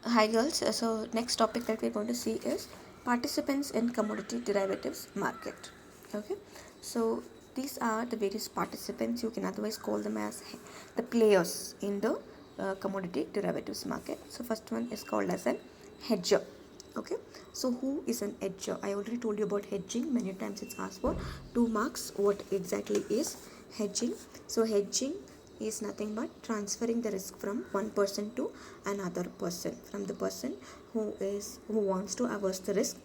Hi girls, so next topic that we're going to see is participants in commodity derivatives market. Okay, so these are the various participants. You can otherwise call them as the players in the commodity derivatives market. So first one is called as an hedger. Okay, so who is an hedger? I already told you about hedging. Many times it's asked for 2 marks. What exactly is hedging? So hedging is nothing but transferring the risk from one person to another person, from the person who wants to averse the risk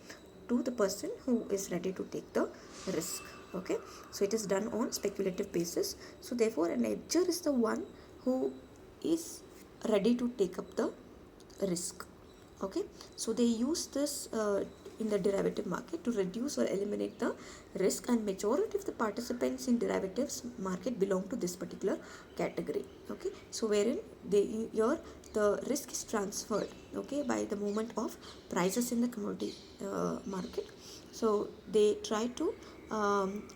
to the person who is ready to take the risk. Okay, so it is done on speculative basis. So therefore an hedger is the one who is ready to take up the risk. Okay, so they use this in the derivative market to reduce or eliminate the risk, and majority of the participants in derivatives market belong to this particular category. Okay, so wherein they here the risk is transferred, okay, by the movement of prices in the commodity market. So they try to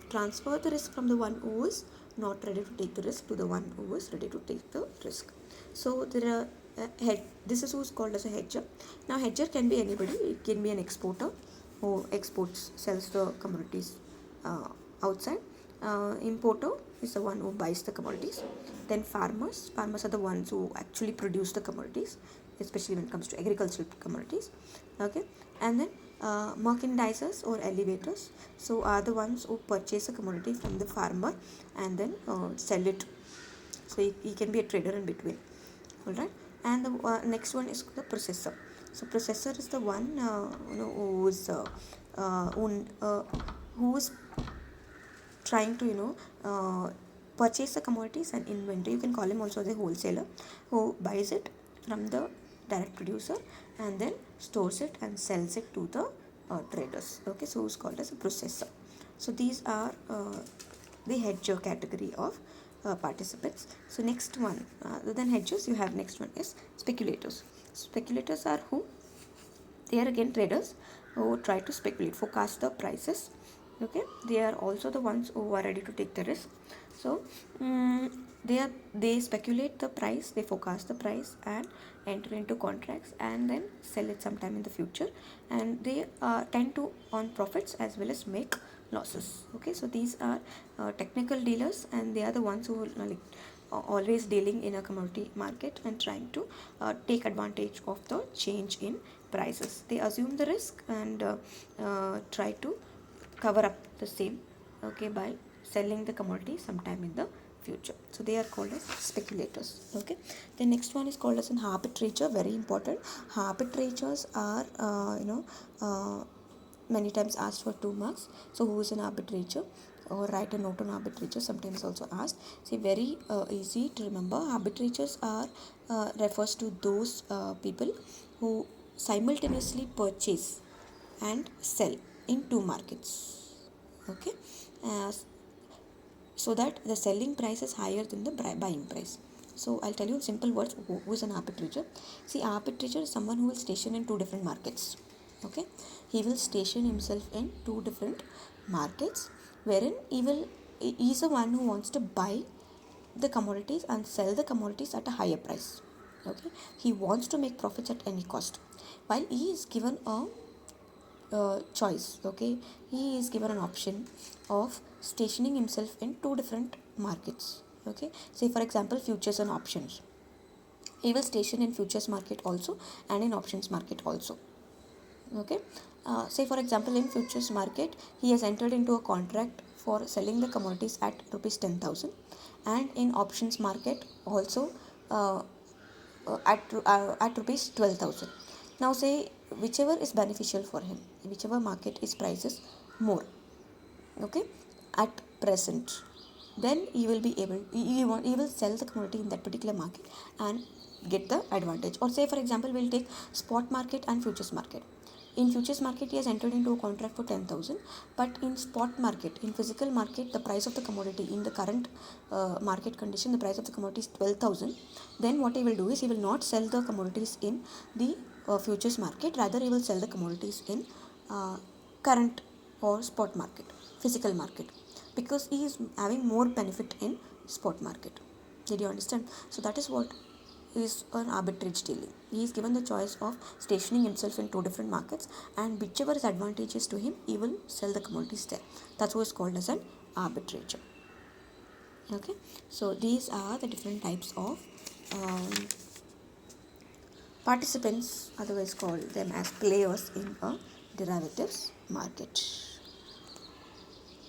transfer the risk from the one who is not ready to take the risk to the one who is ready to take the risk. So there are this is who's called as a hedger. Now hedger can be anybody. It can be an exporter who exports, sells the commodities outside. Importer is the one who buys the commodities. Then farmers are the ones who actually produce the commodities, especially when it comes to agricultural commodities. Okay, and then merchandisers or elevators, so are the ones who purchase a commodity from the farmer and then sell it. So he can be a trader in between. All right, and the next one is the processor. So processor is the one who is trying to purchase the commodities and inventory. You can call him also the wholesaler who buys it from the direct producer and then stores it and sells it to the traders. Okay, so it's called as a processor. So these are the hedger category of participants. So next one, other than hedgers, you have next one is speculators. Speculators are who? They are again traders who try to speculate, forecast the prices. Okay, they are also the ones who are ready to take the risk. So they speculate the price, they forecast the price and enter into contracts and then sell it sometime in the future, and they tend to earn profits as well as make losses. Okay, so these are technical dealers, and they are the ones who always dealing in a commodity market and trying to take advantage of the change in prices. They assume the risk and try to cover up the same, okay, by selling the commodity sometime in the future. So they are called as speculators. Okay, the next one is called as an arbitrator. Very important. Arbitrators are many times asked for 2 marks. So who is an arbitrator, or write a note on arbitrator, sometimes also asked. See, very easy to remember. Arbitrators are refers to those people who simultaneously purchase and sell in 2 markets. Okay, uh, so that the selling price is higher than the buying price. So I'll tell you in simple words who is an arbitrator. See, arbitrator is someone who will station in two different markets. Okay, he will station himself in two different markets, wherein he is the one who wants to buy the commodities and sell the commodities at a higher price. Okay, he wants to make profits at any cost, while he is given a choice. Okay, he is given an option of stationing himself in two different markets. Okay, say for example futures and options. He will station in futures market also and in options market also. Okay, say for example in futures market he has entered into a contract for selling the commodities at rupees 10,000, and in options market also uh, at rupees 12,000. Now say whichever is beneficial for him, whichever market is prices more, okay, at present, then he will be able, he will sell the commodity in that particular market and get the advantage. Or say for example we'll take spot market and futures market. In futures market he has entered into a contract for 10,000, but in spot market, in physical market, the price of the commodity in the current market condition, the price of the commodity is 12,000. Then what he will do is he will not sell the commodities in the futures market, rather he will sell the commodities in current or spot market, physical market, because he is having more benefit in spot market. Did you understand? So that is what is an arbitrage dealing. He is given the choice of stationing himself in two different markets, and whichever is advantageous to him, he will sell the commodities there. That's what is called as an arbitrator. Okay, so these are the different types of participants, otherwise called them as players in a derivatives market.